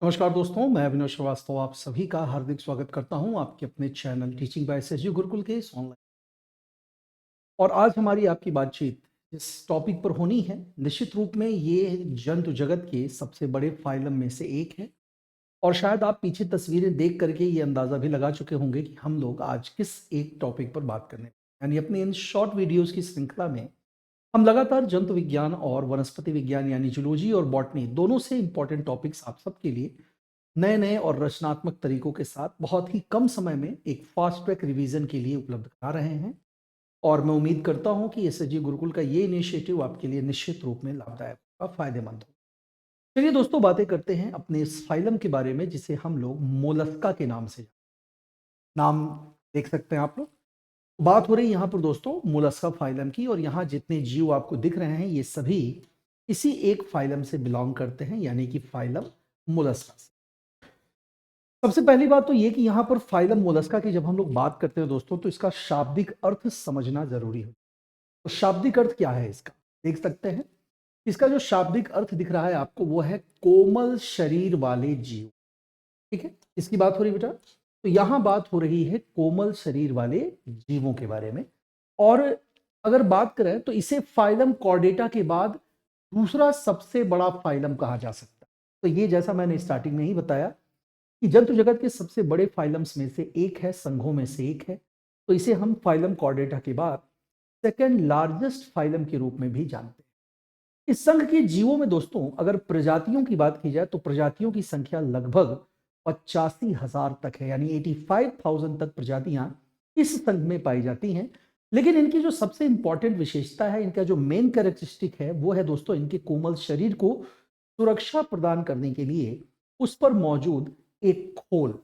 नमस्कार दोस्तों, मैं अविनाश श्रीवास्तव आप सभी का हार्दिक स्वागत करता हूं आपके अपने channel teaching bye SSG Gurukul के इस ऑनलाइन। और आज हमारी आपकी बातचीत इस टॉपिक पर होनी है। निश्चित रूप में ये जंतु जगत के सबसे बड़े फाइलम में से एक है और शायद आप पीछे तस्वीरें देख करके ये अंदाजा भी लगा चुके होंगे कि हम लोग आज किस एक टॉपिक पर बात करने, यानी अपने इन शॉर्ट वीडियोस की श्रृंखला में हम लगातार जंतु विज्ञान और वनस्पति विज्ञान यानी जूलॉजी और बॉटनी दोनों से इंपॉर्टेंट टॉपिक्स आप सबके लिए नए नए और रचनात्मक तरीकों के साथ बहुत ही कम समय में एक फास्ट ट्रैक रिवीजन के लिए उपलब्ध करा रहे हैं। और मैं उम्मीद करता हूं कि एसएसजी गुरुकुल का ये इनिशिएटिव आपके लिए निश्चित रूप में लाभदायक और फायदेमंद हो। चलिए दोस्तों, बातें करते हैं अपने इस फाइलम के बारे में जिसे हम लोग मोलस्का के नाम से नाम देख सकते हैं आप लोग। बात हो रही है यहाँ पर दोस्तों मोलस्का फाइलम की, और यहाँ जितने जीव आपको दिख रहे हैं ये सभी इसी एक फाइलम से बिलोंग करते हैं, यानी कि फाइलम मोलस्का से। सबसे पहली बात तो ये कि यहाँ पर फाइलम मोलस्का की जब हम लोग बात करते हैं दोस्तों, तो इसका शाब्दिक अर्थ समझना जरूरी है। तो शाब्दिक अर्थ क्या है इसका, देख सकते हैं। इसका जो शाब्दिक अर्थ दिख रहा है आपको वो है कोमल शरीर वाले जीव। ठीक है, इसकी बात हो रही बेटा। तो यहाँ बात हो रही है कोमल शरीर वाले जीवों के बारे में। और अगर बात करें तो इसे फाइलम कॉर्डेटा के बाद दूसरा सबसे बड़ा फाइलम कहा जा सकता है। तो ये जैसा मैंने स्टार्टिंग में ही बताया कि जंतु जगत के सबसे बड़े फाइलम्स में से एक है, संघों में से एक है। तो इसे हम फाइलम कॉर्डेटा के बाद सेकेंड लार्जेस्ट फाइलम के रूप में भी जानते हैं। इस संघ के जीवों में दोस्तों अगर प्रजातियों की बात की जाए तो प्रजातियों की संख्या लगभग 85,000 तक है, यानी 85,000 तक प्रजातियां इस संघ में पाई जाती हैं। लेकिन इनकी जो सबसे इंपॉर्टेंट विशेषता है, इनका जो मेन कैरेक्टरिस्टिक है वो है दोस्तों इनके कोमल शरीर को सुरक्षा प्रदान करने के लिए उस पर मौजूद एक खोल,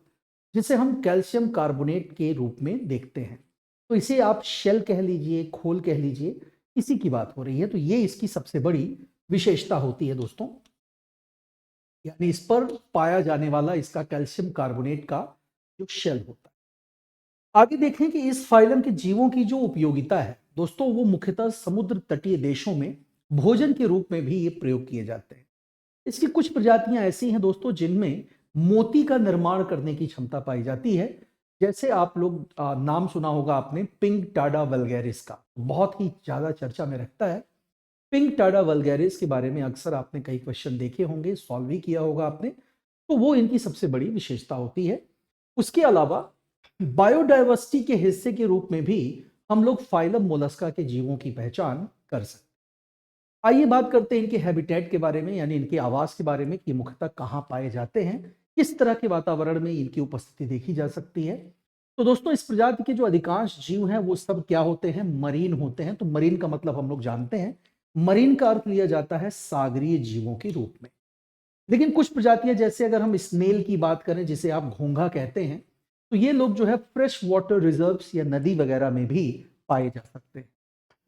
जिसे हम कैल्शियम कार्बोनेट के रूप में देखते हैं। तो इसे आप शेल कह लीजिए, खोल कह लीजिए, इसी की बात हो रही है। तो ये इसकी सबसे बड़ी विशेषता होती है दोस्तों, यानी इस पर पाया जाने वाला इसका कैल्शियम कार्बोनेट का जो शेल होता है। आगे देखें कि इस फाइलम के जीवों की जो उपयोगिता है दोस्तों, वो मुख्यतः समुद्र तटीय देशों में भोजन के रूप में भी ये प्रयोग किए जाते हैं। इसकी कुछ प्रजातियां ऐसी हैं दोस्तों जिनमें मोती का निर्माण करने की क्षमता पाई जाती है। जैसे आप लोग नाम सुना होगा आपने पिंक टाडा वल्गैरिस का, बहुत ही ज्यादा चर्चा में रखता है। पिंक टाडा वल्गैरिस के बारे में अक्सर आपने कई क्वेश्चन देखे होंगे, सॉल्व भी किया होगा आपने। तो वो इनकी सबसे बड़ी विशेषता होती है। उसके अलावा बायोडाइवर्सिटी के हिस्से के रूप में भी हम लोग फाइलम मोलस्का के जीवों की पहचान कर सकते हैं। आइए बात करते हैं इनके हैबिटेट के बारे में, यानी इनके आवास के बारे में कि मुख्यतः कहाँ पाए जाते हैं, किस तरह के वातावरण में इनकी उपस्थिति देखी जा सकती है। तो दोस्तों इस प्रजाति के जो अधिकांश जीव हैं वो सब क्या होते हैं, मरीन होते हैं। तो मरीन का मतलब हम लोग जानते हैं, मरीन का अर्थ लिया जाता है सागरीय जीवों के रूप में। लेकिन कुछ प्रजातियां, जैसे अगर हम स्नेल की बात करें जिसे आप घोंघा कहते हैं, तो ये लोग जो है फ्रेश वाटर रिजर्व्स या नदी वगैरह में भी पाए जा सकते हैं।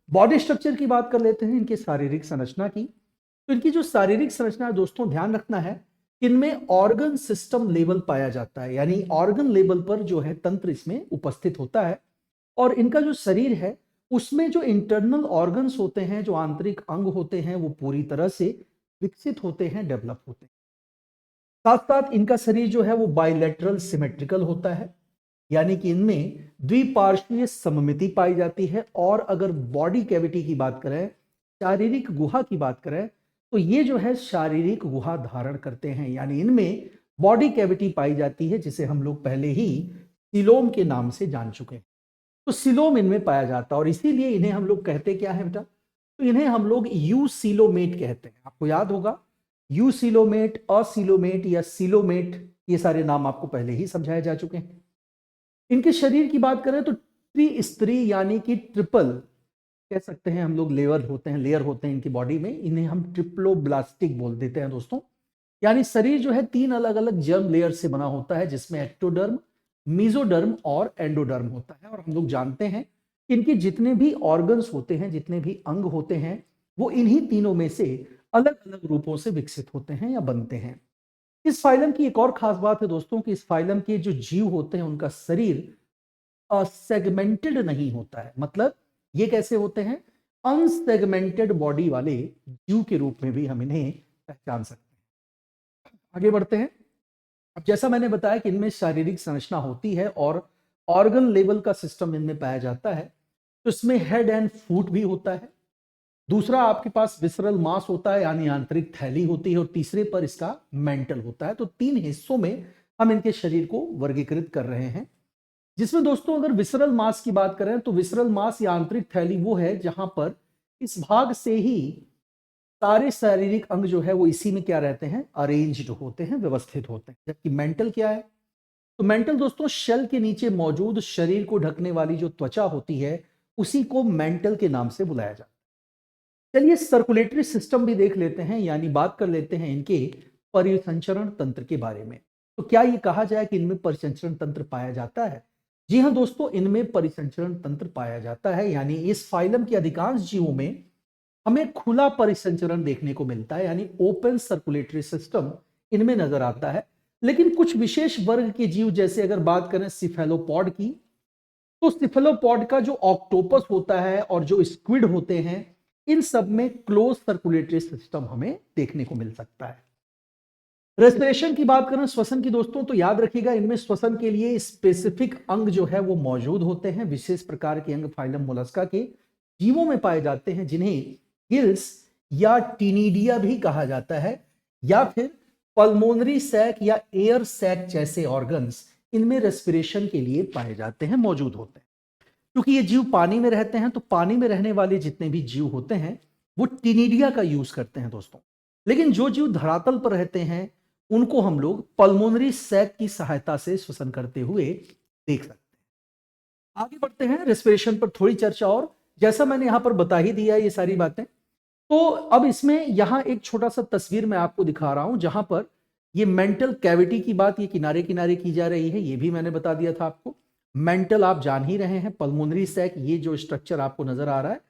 बॉडी स्ट्रक्चर की बात कर लेते हैं, इनके शारीरिक संरचना की। तो इनकी जो शारीरिक संरचना है दोस्तों, ध्यान रखना है, इनमें ऑर्गन सिस्टम लेवल पाया जाता है, यानी ऑर्गन लेवल पर जो है तंत्र इसमें उपस्थित होता है। और इनका जो शरीर है उसमें जो इंटरनल ऑर्गन्स होते हैं, जो आंतरिक अंग होते हैं, वो पूरी तरह से विकसित होते हैं, डेवलप होते हैं। साथ साथ इनका शरीर जो है वो बाइलेटरल सिमेट्रिकल होता है, यानी कि इनमें द्विपार्श्वीय सममिति पाई जाती है। और अगर बॉडी कैविटी की बात करें, शारीरिक गुहा की बात करें, तो ये जो है शारीरिक गुहा धारण करते हैं, यानी इनमें बॉडी कैविटी पाई जाती है जिसे हम लोग पहले ही सिलोम के नाम से जान चुके हैं। तो सिलोम इनमें पाया जाता है और इसीलिए इन्हें हम लोग कहते क्या है बेटा, तो इन्हें हम लोग यू सिलोमेट कहते हैं। आपको याद होगा यू सिलोमेट, असिलोमेट या सिलोमेट, ये सारे नाम आपको पहले ही समझाए जा चुके हैं। इनके शरीर की बात करें तो त्रिस्तरीय यानी कि ट्रिपल कह सकते हैं हम लोग, लेयर होते हैं इनकी बॉडी में, इन्हें हम ट्रिप्लोब्लास्टिक बोल देते हैं दोस्तों। यानी शरीर जो है 3 अलग अलग जर्म लेयर से बना होता है, जिसमें एक्टोडर्म, मीजोडर्म और एंडोडर्म होता है। और हम लोग जानते हैं कि इनके जितने भी ऑर्गन्स होते हैं, जितने भी अंग होते हैं, वो इन्हीं तीनों में से अलग अलग रूपों से विकसित होते हैं या बनते हैं। इस फाइलम की एक और खास बात है दोस्तों कि इस फाइलम के जो जीव होते हैं उनका शरीर सेगमेंटेड नहीं होता है। मतलब ये कैसे होते हैं, अनसेगमेंटेड बॉडी वाले जीव के रूप में भी हम इन्हें पहचान सकते हैं। आगे बढ़ते हैं। अब जैसा मैंने बताया कि इनमें शारीरिक संरचना होती है और ऑर्गन लेवल का सिस्टम इनमें पाया जाता है। तो इसमें हेड एंड फुट भी होता है। दूसरा आपके पास विसरल मास होता है यानी आंतरिक थैली होती है और तीसरे पर इसका मेंटल होता है। तो तीन हिस्सों में हम इनके शरीर को वर्गीकृत कर रहे हैं, जिसमें दोस्तों अगर विसरल मास की बात करें तो विसरल मास या आंतरिक थैली वो है जहां पर इस भाग से ही सारे शारीरिक अंग जो है वो इसी में क्या रहते हैं, अरेंज्ड होते हैं, व्यवस्थित होते हैं। जबकि मेंटल क्या है, तो मेंटल दोस्तों शेल के नीचे मौजूद शरीर को ढकने वाली जो त्वचा होती है उसी को मेंटल के नाम से बुलाया जाता है। चलिए सर्कुलेटरी सिस्टम भी देख लेते हैं, यानी बात कर लेते हैं इनके परिसंचरण तंत्र के बारे में। तो क्या ये कहा जाए कि इनमें परिसंचरण तंत्र पाया जाता है? जी हाँ दोस्तों, इनमें परिसंचरण तंत्र पाया जाता है, यानी इस फाइलम के अधिकांश जीवों में हमें खुला परिसंचरण देखने को मिलता है, यानी ओपन सर्कुलेटरी सिस्टम इनमें नजर आता है। लेकिन कुछ विशेष वर्ग के जीव, जैसे अगर बात करें सिफेलोपॉड की, तो सिफेलोपॉड का जो ऑक्टोपस होता है और जो स्क्विड होते हैं, इन सब में क्लोज सर्कुलेटरी सिस्टम हमें देखने को मिल सकता है। रेस्पिरेशन की बात करें, श्वसन की दोस्तों, तो याद रखिएगा इनमें श्वसन के लिए स्पेसिफिक अंग जो है वो मौजूद होते हैं। विशेष प्रकार के अंग फाइलम मोलस्का के जीवों में पाए जाते हैं, जिन्हें गिल्स या टीनिडिया भी कहा जाता है, या फिर पल्मोनरी सैक या एयर सैक जैसे ऑर्गन्स इनमें रेस्पिरेशन के लिए पाए जाते हैं, मौजूद होते हैं। क्योंकि ये जीव पानी में रहते हैं, तो पानी में रहने वाले जितने भी जीव होते हैं वो टीनिडिया का यूज करते हैं दोस्तों। लेकिन जो जीव धरातल पर रहते हैं उनको हम लोग पल्मोनरी सैक की सहायता से श्वसन करते हुए देख सकते हैं। आगे बढ़ते हैं, रेस्पिरेशन पर थोड़ी चर्चा और, जैसा मैंने यहां पर बता ही दिया ये सारी बातें। तो अब इसमें यहां एक छोटा सा तस्वीर मैं आपको दिखा रहा हूं, जहां पर ये मेंटल कैविटी की बात ये किनारे किनारे की जा रही है, ये भी मैंने बता दिया था आपको। मेंटल आप जान ही रहे हैं, पल्मोनरी सैक, ये जो स्ट्रक्चर आपको नजर आ रहा है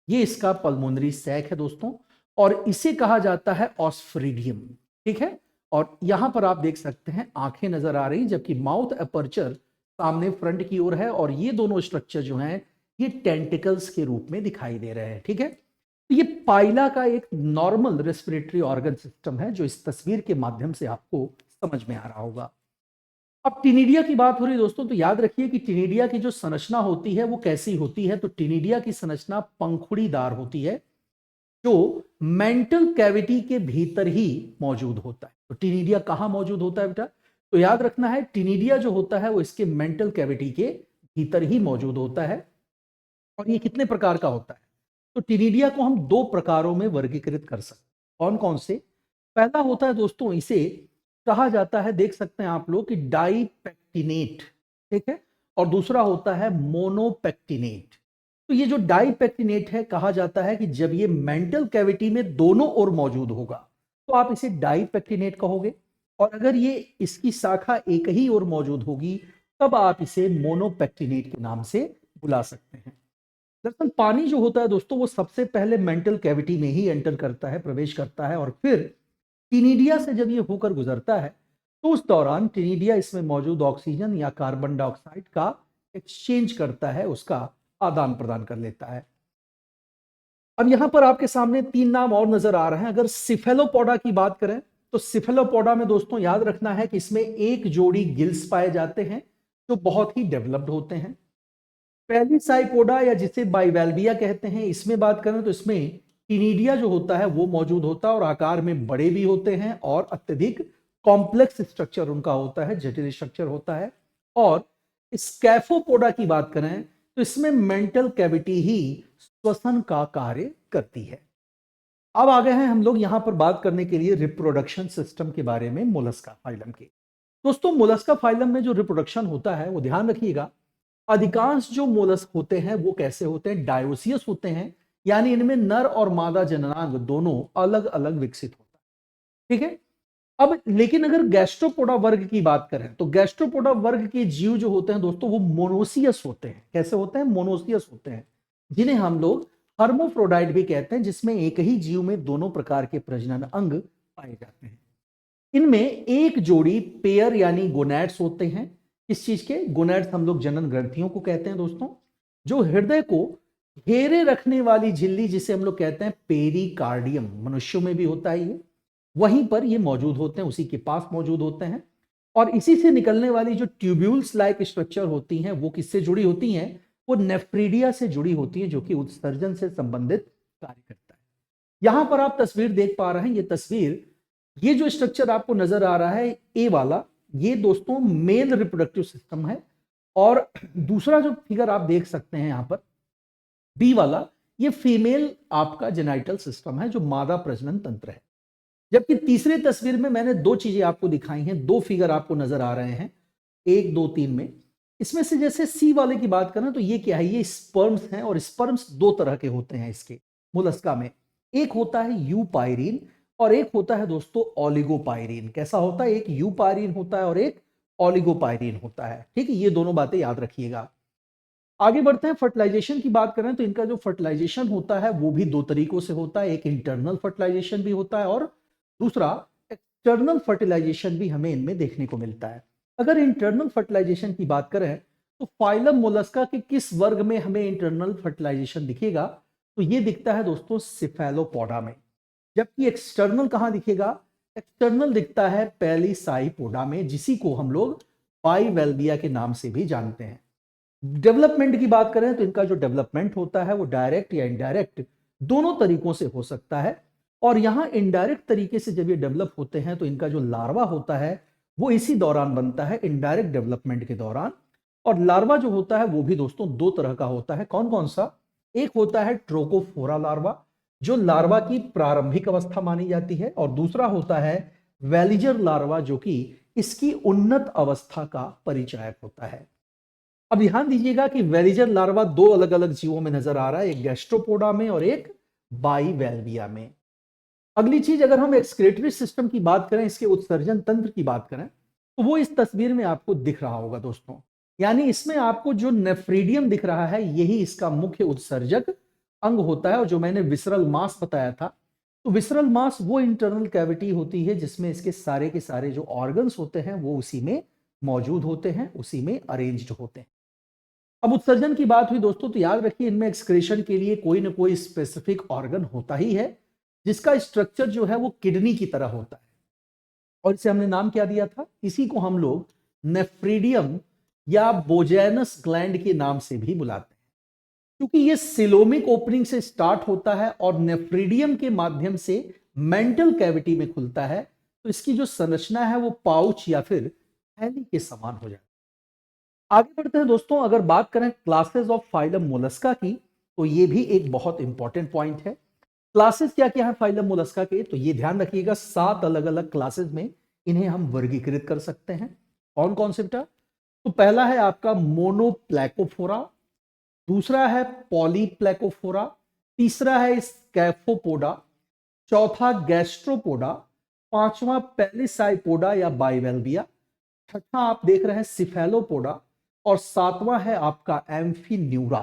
ये इसका पल्मोनरी सैक है दोस्तों, और इसे कहा जाता है ऑस्फ्रिडियम। ठीक है, और यहां पर आप देख सकते हैं आंखें नजर आ रही, जबकि माउथ अपर्चर सामने फ्रंट की ओर है, और ये दोनों स्ट्रक्चर जो हैं ये टेंटिकल्स के रूप में दिखाई दे रहे हैं। ठीक है, तो ये पाइला का एक नॉर्मल रेस्पिरेटरी ऑर्गन सिस्टम है, जो इस तस्वीर के माध्यम से आपको समझ में आ रहा होगा। अब टिनिडिया की बात हो रही है दोस्तों, तो याद रखिए कि टिनिडिया की जो संरचना होती है वो कैसी होती है। तो टिनिडिया की संरचना पंखुड़ीदार होती है, जो मेंटल कैविटी के भीतर ही मौजूद होता है। तो टिनिडिया कहां मौजूद होता है बेटा, तो याद रखना है टिनिडिया जो होता है वो इसके मेंटल कैविटी के भीतर ही मौजूद होता है। और ये कितने प्रकार का होता है, तो टिनिडिया को हम दो प्रकारों में वर्गीकृत कर सकते हैं। कौन कौन से? पहला होता है दोस्तों, इसे कहा जाता है, देख सकते हैं आप लोग, कि डाइपेक्टिनेट। ठीक है, और दूसरा होता है मोनोपेक्टिनेट। तो ये जो डाइपेक्टिनेट है, कहा जाता है कि जब ये मेंटल कैविटी में दोनों ओर मौजूद होगा तो आप इसे डाइपेक्टिनेट कहोगे, और अगर ये इसकी शाखा एक ही ओर मौजूद होगी तब आप इसे मोनोपेक्टिनेट के नाम से बुला सकते हैं। दरअसल पानी जो होता है दोस्तों वो सबसे पहले मेंटल कैविटी में ही एंटर करता है, प्रवेश करता है, और फिर टिनिडिया से जब ये होकर गुजरता है तो उस दौरान टिनिडिया इसमें मौजूद ऑक्सीजन या कार्बन डाइऑक्साइड का एक्सचेंज करता है, उसका आदान प्रदान कर लेता है। अब यहां पर आपके सामने तीन नाम और नजर आ रहे हैं। अगर सिफेलोपोडा की बात करें तो सिफेलोपोडा में दोस्तों याद रखना है कि इसमें एक जोड़ी गिल्स पाए जाते हैं जो बहुत ही डेवलप्ड होते हैं। पहली साइपोडा या जिसे बाइवेल्विया कहते हैं, इसमें बात करें तो इसमें टिनिडिया जो होता है वो मौजूद होता है, और आकार में बड़े भी होते हैं और अत्यधिक कॉम्प्लेक्स स्ट्रक्चर उनका होता है, जटिल स्ट्रक्चर होता है। और स्कैफोपोडा की बात करें तो इसमें मेंटल कैविटी ही श्वसन का कार्य करती है। अब आ गए हैं हम लोग यहां पर बात करने के लिए रिप्रोडक्शन सिस्टम के बारे में मोलस्का फाइलम के। दोस्तों मोलस्का फाइलम में जो रिप्रोडक्शन होता है वो ध्यान रखिएगा, अधिकांश जो मोलस्क होते हैं वो कैसे होते हैं, डायोसियस होते हैं, यानी इनमें नर और मादा जननांग दोनों अलग अलग विकसित होता है। ठीक है, अब लेकिन अगर गैस्ट्रोपोडा वर्ग की बात करें तो गैस्ट्रोपोडा वर्ग के जीव जो होते हैं दोस्तों वो मोनोसियस होते हैं। कैसे होते हैं? मोनोसियस होते हैं, जिन्हें हम लोग हर्मोफ्रोडाइट भी कहते हैं, जिसमें एक ही जीव में दोनों प्रकार के प्रजनन अंग पाए जाते हैं। इनमें एक जोड़ी पेयर यानी गोनैड्स होते हैं। किस चीज के? गोनैड्स हम लोग जनन ग्रंथियों को कहते हैं दोस्तों, जो हृदय को घेरे रखने वाली झिल्ली जिसे हम लोग कहते हैं पेरिकार्डियम, मनुष्यों में भी होता है ये, वहीं पर ये मौजूद होते हैं, उसी के पास मौजूद होते हैं। और इसी से निकलने वाली जो ट्यूब्यूल्स लाइक स्ट्रक्चर होती हैं वो किससे जुड़ी होती हैं? वो नेफ्रीडिया से जुड़ी होती है, जो कि उत्सर्जन से संबंधित कार्य करता है। यहां पर आप तस्वीर देख पा रहे हैं, ये तस्वीर, ये जो स्ट्रक्चर आपको नजर आ रहा है ए वाला, ये दोस्तों मेल रिप्रोडक्टिव सिस्टम है। और दूसरा जो फिगर आप देख सकते हैं यहां पर बी वाला, ये फीमेल आपका जेनाइटल सिस्टम है, जो मादा प्रजनन तंत्र है। जबकि तीसरी तस्वीर में मैंने दो चीजें आपको दिखाई हैं, दो फिगर आपको नजर आ रहे हैं, 1 2 3 में। इसमें से जैसे सी वाले की बात करें तो ये क्या है? ये स्पर्म्स हैं, और स्पर्म्स दो तरह के होते हैं इसके मोलस्का में। एक होता है यूपायरीन और एक होता है दोस्तों ओलिगोपायरीन। कैसा होता है? एक यूपायरीन होता है और एक ओलिगोपायरीन होता है। ठीक है, ये दोनों बातें याद रखिएगा। आगे बढ़ते हैं, फर्टिलाइजेशन की बात करें तो इनका जो फर्टिलाइजेशन होता है वो भी दो तरीकों से होता है। एक इंटरनल फर्टिलाइजेशन भी होता है और दूसरा एक्सटर्नल फर्टिलाइजेशन भी हमें इनमें देखने को मिलता है। अगर इंटरनल फर्टिलाइजेशन की बात करें तो फाइलम मोलस्का के किस वर्ग में हमें इंटरनल फर्टिलाइजेशन दिखेगा? तो ये दिखता है दोस्तों सिफेलोपोडा में। जबकि एक्सटर्नल कहां दिखेगा? एक्सटर्नल दिखता है पैलीसाइपोडा में, जिसी को हम लोग बाइवेल्विया के नाम से भी जानते हैं। डेवलपमेंट की बात करें तो इनका जो डेवलपमेंट होता है वो डायरेक्ट या इनडायरेक्ट दोनों तरीकों से हो सकता है। और यहां इनडायरेक्ट तरीके से जब ये डेवलप होते हैं तो इनका जो लार्वा होता है वो इसी दौरान बनता है, इनडायरेक्ट डेवलपमेंट के दौरान। और लार्वा जो होता है वो भी दोस्तों दो तरह का होता है। कौन कौन सा? एक होता है ट्रोकोफोरा लार्वा, जो लार्वा की प्रारंभिक अवस्था मानी जाती है, और दूसरा होता है वेलिजर लार्वा, जो कि इसकी उन्नत अवस्था का परिचायक होता है। अब ध्यान दीजिएगा कि वेलिजर लार्वा दो अलग अलग जीवों में नजर आ रहा है, एक गैस्ट्रोपोडा में और एक बाइवेल्विया में। अगली चीज, अगर हम एक्सक्रीटरी सिस्टम की बात करें, इसके उत्सर्जन तंत्र की बात करें, तो वो इस तस्वीर में आपको दिख रहा होगा दोस्तों। यानी इसमें आपको जो नेफ्रीडियम दिख रहा है यही इसका मुख्य उत्सर्जक अंग होता है। और जो मैंने विसरल मास बताया था, तो विसरल मास वो इंटरनल कैविटी होती है जिसमें इसके सारे के सारे जो ऑर्गन्स होते हैं वो उसी में मौजूद होते हैं, उसी में अरेंज्ड होते हैं। अब उत्सर्जन की बात हुई दोस्तों, तो याद रखिए इनमें एक्सक्रीशन के लिए कोई ना कोई स्पेसिफिक ऑर्गन होता ही है, जिसका स्ट्रक्चर जो है वो किडनी की तरह होता है। और इसे हमने नाम क्या दिया था? इसी को हम लोग नेफ्रीडियम या बोजेनस ग्लैंड के नाम से भी बुलाते हैं, क्योंकि ये सिलोमिक ओपनिंग से स्टार्ट होता है और नेफ्रीडियम के माध्यम से मेंटल कैविटी में खुलता है। तो इसकी जो संरचना है वो पाउच या फिर थैली के समान हो जाती है। आगे बढ़ते हैं दोस्तों, अगर बात करें क्लासेस ऑफ फाइलम मोलस्का की, तो ये भी एक बहुत इंपॉर्टेंट पॉइंट है। क्लासेस क्या क्या है फाइलम मोलस्का के? तो ये ध्यान रखिएगा, 7 अलग अलग क्लासेस में इन्हें हम वर्गीकृत कर सकते हैं। कौन कौन से बेटा? तो पहला है आपका मोनोप्लैकोफोरा, दूसरा है पॉलीप्लैकोफोरा, तीसरा है स्कैफोपोडा, चौथा गैस्ट्रोपोडा, पांचवा पेलिसाइपोडा या बाइवेल्विया, छठा आप देख रहे हैं सिफेलोपोडा, और सातवां है आपका एम्फीन्यूरा।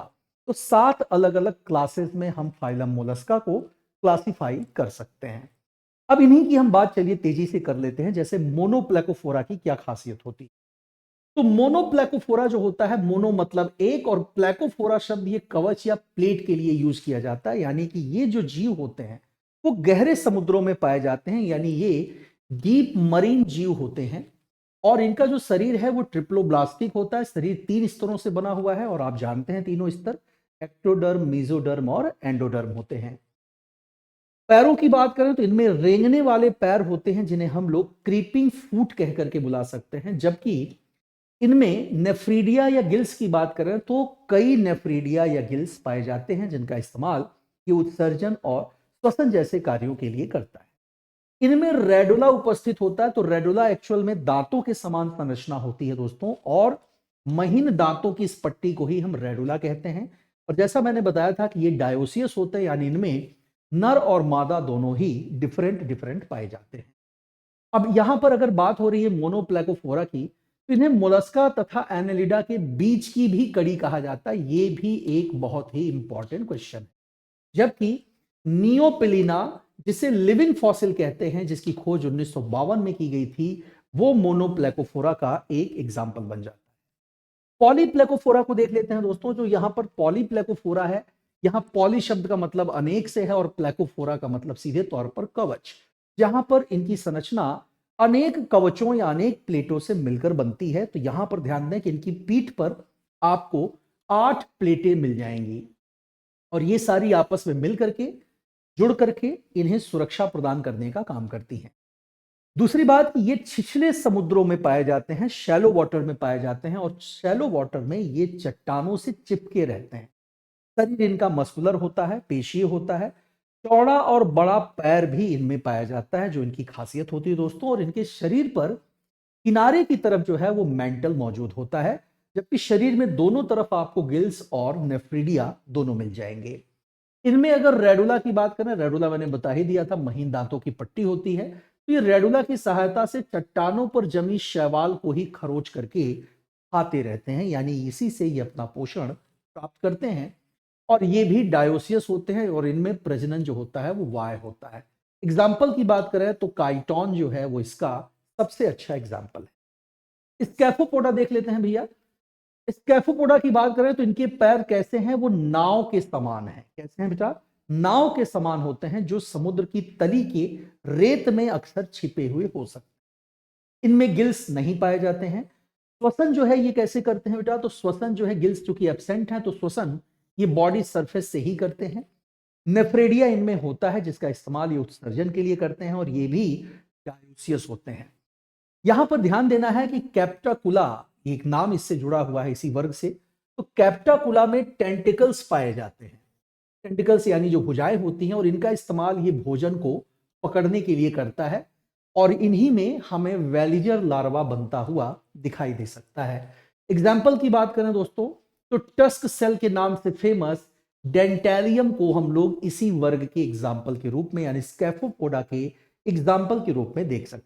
तो 7 अलग अलग क्लासेस में हम फाइलम मोलस्का को क्लासिफाई कर सकते हैं। अब इन्हीं की हम बात चलिए तेजी से कर लेते हैं। जैसे मोनोप्लैकोफोरा की क्या खासियत होती है? तो मोनोप्लैकोफोरा जो होता है, मोनो मतलब एक, और प्लैकोफोरा शब्द ये कवच या प्लेट के लिए यूज किया जाता है। यानी कि ये जो जीव होते हैं वो गहरे समुद्रों में पाए जाते हैं, यानी ये डीप मरीन जीव होते हैं। और इनका जो शरीर है वो ट्रिप्लोब्लास्टिक होता है। शरीर 3 स्तरों से बना हुआ है, और आप जानते हैं तीनों स्तर एक्टोडर्म, मेसोडर्म और एंडोडर्म होते हैं। पैरों की बात करें तो इनमें रेंगने वाले पैर होते हैं, जिन्हें हम लोग क्रीपिंग फूट कह करके बुला सकते हैं। जबकि इनमें नेफ्रीडिया या गिल्स की बात करें तो कई नेफ्रीडिया या गिल्स पाए जाते हैं, जिनका इस्तेमाल ये उत्सर्जन और श्वसन जैसे कार्यों के लिए करता है। इनमें रेडुला उपस्थित होता है। तो रेडुला एक्चुअल में दांतों के समान संरचना होती है दोस्तों, और महीन दांतों की इस पट्टी को ही हम रेडुला कहते हैं। और जैसा मैंने बताया था कि ये डायोसियस होते हैं, यानी इनमें नर और मादा दोनों ही डिफरेंट डिफरेंट पाए जाते हैं। अब यहां पर अगर बात हो रही है मोनोप्लैकोफोरा की, तो इन्हें मोलस्का तथा एनेलिडा के बीच की भी कड़ी कहा जाता है। ये भी एक बहुत ही इंपॉर्टेंट क्वेश्चन है। जबकि नियोपिलिना, जिसे लिविंग फॉसिल कहते हैं, जिसकी खोज 1952 में की गई थी, वो मोनोप्लैकोफोरा का एक एग्जाम्पल बन जाता है। पॉलीप्लैकोफोरा को देख लेते हैं दोस्तों। जो यहां पर पॉलीप्लैकोफोरा है, यहां पॉली शब्द का मतलब अनेक से है और प्लैकोफोरा का मतलब सीधे तौर पर कवच। जहां पर इनकी संरचना अनेक कवचों या अनेक प्लेटों से मिलकर बनती है। तो यहां पर ध्यान दें कि इनकी पीठ पर आपको 8 प्लेटें मिल जाएंगी और ये सारी आपस में मिल करके जुड़ करके इन्हें सुरक्षा प्रदान करने का काम करती हैं। दूसरी बात कि ये छिछले समुद्रों में पाए जाते हैं, शैलो वाटर में पाए जाते हैं और शैलो वाटर में ये चट्टानों से चिपके रहते हैं। शरीर इनका मस्कुलर होता है, पेशीय होता है, चौड़ा और बड़ा पैर भी इनमें पाया जाता है जो इनकी खासियत होती है दोस्तों। और इनके शरीर पर किनारे की तरफ जो है वो मेंटल मौजूद होता है, जबकि शरीर में दोनों तरफ आपको गिल्स और नेफ्रिडिया दोनों मिल जाएंगे। इनमें अगर रेडुला की बात करें, रेडुला मैंने बता ही दिया था, महीन दांतों की पट्टी होती है। तो ये रेडुला की सहायता से चट्टानों पर जमी शैवाल को ही खरोच करके खाते रहते हैं, यानी इसी से ये अपना पोषण प्राप्त करते हैं। और ये भी डायोसियस होते हैं और इनमें प्रजनन जो होता है वो वाय होता है। एग्जाम्पल की बात करें तो काइटोन जो है वो इसका सबसे अच्छा एग्जाम्पल है। स्कैफोपोडा देख लेते हैं भैया। स्कैफोपोडा की बात करें तो इनके पैर कैसे हैं, वो नाव के समान है। कैसे हैं बेटा? नाव के समान होते हैं, जो समुद्र की तली के रेत में अक्सर छिपे हुए हो सकते हैं। इनमें गिल्स नहीं पाए जाते हैं। श्वसन जो है ये कैसे करते हैं बेटा? तो श्वसन जो है, गिल्स चूंकि एब्सेंट है तो श्वसन ये बॉडी सरफेस से ही करते हैं। नेफ्रेडिया इनमें होता है जिसका इस्तेमाल ये उत्सर्जन के लिए करते हैं और ये भी डायोसियस होते हैं। यहां पर ध्यान देना है कि कैप्टाकुला, एक नाम इससे जुड़ा हुआ है इसी वर्ग से, तो कैप्टाकुला में टेंटिकल्स पाए जाते हैं। टेंटिकल्स यानी जो भुजाएं होती हैं और इनका इस्तेमाल ये भोजन को पकड़ने के लिए करता है और इन्हीं में हमें वेलिजर लार्वा बनता हुआ दिखाई दे सकता है। एग्जाम्पल की बात करें दोस्तों तो टस्क सेल के नाम से फेमस डेंटेलियम को हम लोग इसी वर्ग के एग्जाम्पल के रूप में यानी स्कैफोपोडा के एग्जाम्पल के रूप में देख सकते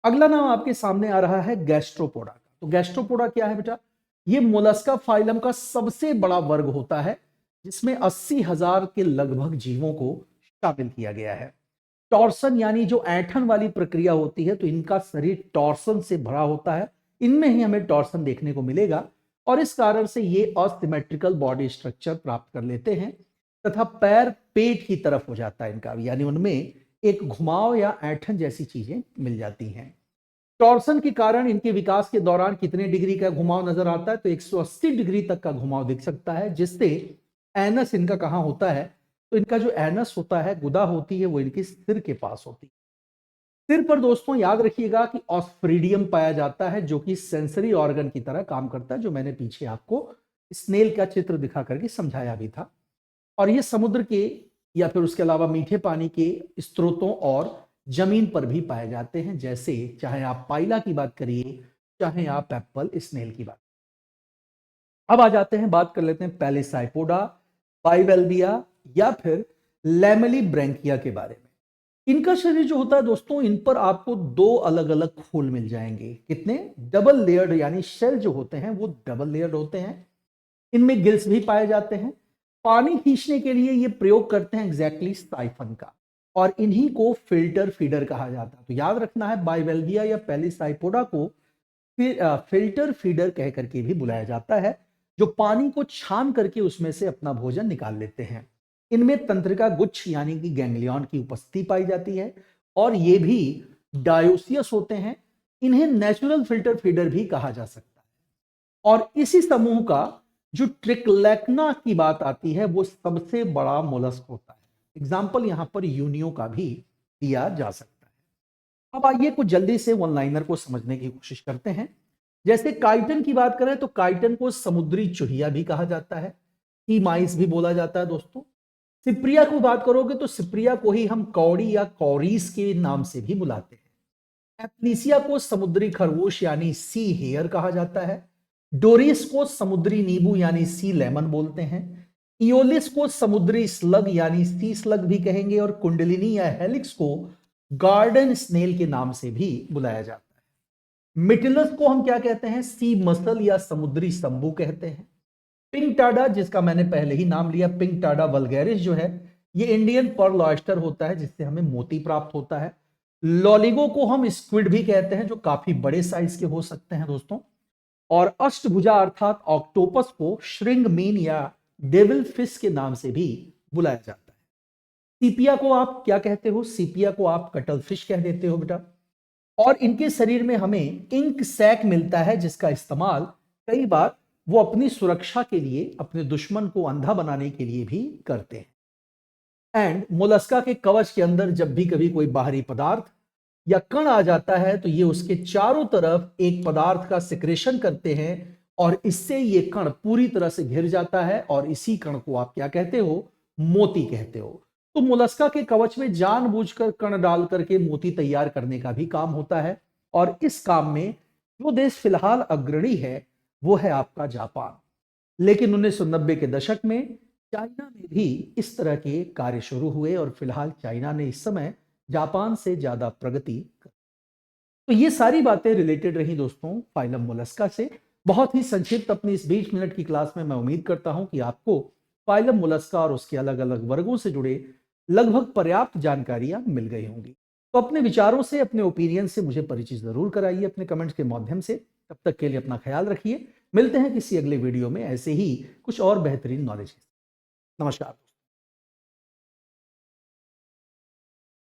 हैं। अगला नाम आपके सामने आ रहा है गैस्ट्रोपोडा का। तो गैस्ट्रोपोडा क्या है बेटा? ये मोलस्का फाइलम का सबसे बड़ा वर्ग होता है जिसमें 80,000 के लगभग जीवों को शामिल किया गया है। टॉर्सन यानी जो ऐंठन वाली प्रक्रिया होती है, तो इनका शरीर टॉर्सन से भरा होता है। इनमें ही हमें टॉर्सन देखने को मिलेगा और इस कारण से ये असिमेट्रिकल बॉडी स्ट्रक्चर प्राप्त कर लेते हैं तथा पैर पेट की तरफ हो जाता है इनका, यानी उनमें एक घुमाव या ऐंठन जैसी चीजें मिल जाती हैं। टॉर्सन के कारण इनके विकास के दौरान कितने डिग्री का घुमाव नजर आता है? तो 180 डिग्री तक का घुमाव दिख सकता है, जिससे एनस इनका कहां होता है? तो इनका जो एनस होता है, गुदा होती है, वो इनके सिर के पास होती है। सिर पर दोस्तों याद रखिएगा कि ऑस्फ्रिडियम पाया जाता है जो कि सेंसरी ऑर्गन की तरह काम करता है, जो मैंने पीछे आपको स्नेल का चित्र दिखा करके समझाया भी था। और ये समुद्र के या फिर उसके अलावा मीठे पानी के स्रोतों और जमीन पर भी पाए जाते हैं, जैसे चाहे आप पाइला की बात करिए, चाहे आप एप्पल स्नेल की बात। अब आ जाते हैं, बात कर लेते हैं पैलिसाइपोडा, बाइवेल्विया या फिर लैमेलिब्रैंकिया के बारे में। इनका शरीर जो होता है दोस्तों, इन पर आपको 2 अलग अलग खोल मिल जाएंगे। कितने? डबल लेयर्ड, यानी शेल जो होते हैं वो डबल लेयर्ड होते हैं। इनमें गिल्स भी पाए जाते हैं। पानी खींचने के लिए ये प्रयोग करते हैं एग्जैक्टली साइफन का और इन्हीं को फिल्टर फीडर कहा जाता है। तो याद रखना है, बाइवेल्विया या पैलिसाइपोडा को फिल्टर फीडर कह करके भी बुलाया जाता है, जो पानी को छान करके उसमें से अपना भोजन निकाल लेते हैं। इनमें तंत्रिका गुच्छ यानी कि गैंग्लियन की उपस्थिति पाई जाती है और ये भी डायोसियस होते हैं। इन्हें नेचुरल फिल्टर फीडर भी कहा जा सकता है। और इसी समूह का जो ट्रिक्लेक्ना की बात आती है, वो सबसे बड़ा मोलस्क होता है। एग्जाम्पल यहां पर यूनियो का भी दिया जा सकता है। अब आइए कुछ जल्दी से वन लाइनर को समझने की कोशिश करते हैं। जैसे काइटन की बात करें तो काइटन को समुद्री चूहिया भी कहा जाता है, सी माइस भी बोला जाता है दोस्तों। सिप्रिया को बात करोगे तो सिप्रिया को ही हम कौड़ी या कौरीस के नाम से भी बुलाते हैं। एप्लीसिया को समुद्री खरगोश यानी सी हेयर कहा जाता है। डोरिस को समुद्री नींबू यानी सी लेमन बोलते हैं। इयोलिस को समुद्री स्लग यानी सी स्लग भी कहेंगे और कुंडलिनी या हेलिक्स को गार्डन स्नेल के नाम से भी बुलाया जाता है। मिटिलस को हम क्या कहते हैं? सी मसल या समुद्री शंभू कहते हैं। पिंक टाडा, जिसका मैंने पहले ही नाम लिया, पिंक टाडा वल्गैरिस जो है, ये इंडियन पर्ल ऑयस्टर होता है जिससे हमें मोती प्राप्त होता है। लॉलिगो को हम स्क्विड भी कहते हैं, जो काफी बड़े साइज के हो सकते हैं दोस्तों। और अष्टभुजा अर्थात ऑक्टोपस को श्रिंग मीन या डेविल फिश के नाम से भी बुलाया जाता है। सीपिया को आप क्या कहते हो? सीपिया को आप कटल फिश कह देते हो बेटा। और इनके शरीर में हमें इंक सैक मिलता है, जिसका इस्तेमाल कई बार वो अपनी सुरक्षा के लिए, अपने दुश्मन को अंधा बनाने के लिए भी करते हैं। एंड मोलस्का के कवच के अंदर जब भी कभी कोई बाहरी पदार्थ या कण आ जाता है तो ये उसके चारों तरफ एक पदार्थ का सिक्रेशन करते हैं और इससे ये कण पूरी तरह से घिर जाता है और इसी कण को आप क्या कहते हो? मोती कहते हो। तो मोलस्का के कवच में जानबूझकर कण डाल करके मोती तैयार करने का भी काम होता है और इस काम में जो देश फिलहाल अग्रणी है वो है आपका जापान। लेकिन 1990 के दशक में चाइना में भी इस तरह के कार्य शुरू हुए और फिलहाल चाइना ने इस समय जापान से ज्यादा प्रगति कर। तो ये सारी बातें रिलेटेड रही दोस्तों फाइलम मोलस्का से। बहुत ही संक्षिप्त अपनी इस 20 मिनट की क्लास में मैं उम्मीद करता हूं कि आपको फाइलम मोलस्का और उसके अलग अलग वर्गों से जुड़े लगभग पर्याप्त जानकारियां मिल गई होंगी। तो अपने विचारों से, अपने ओपिनियन से मुझे परिचित जरूर कराइए अपने कमेंट्स के माध्यम से। तब तक के लिए अपना ख्याल रखिए। मिलते हैं किसी अगले वीडियो में ऐसे ही कुछ और बेहतरीन नॉलेज के साथ। नमस्कार।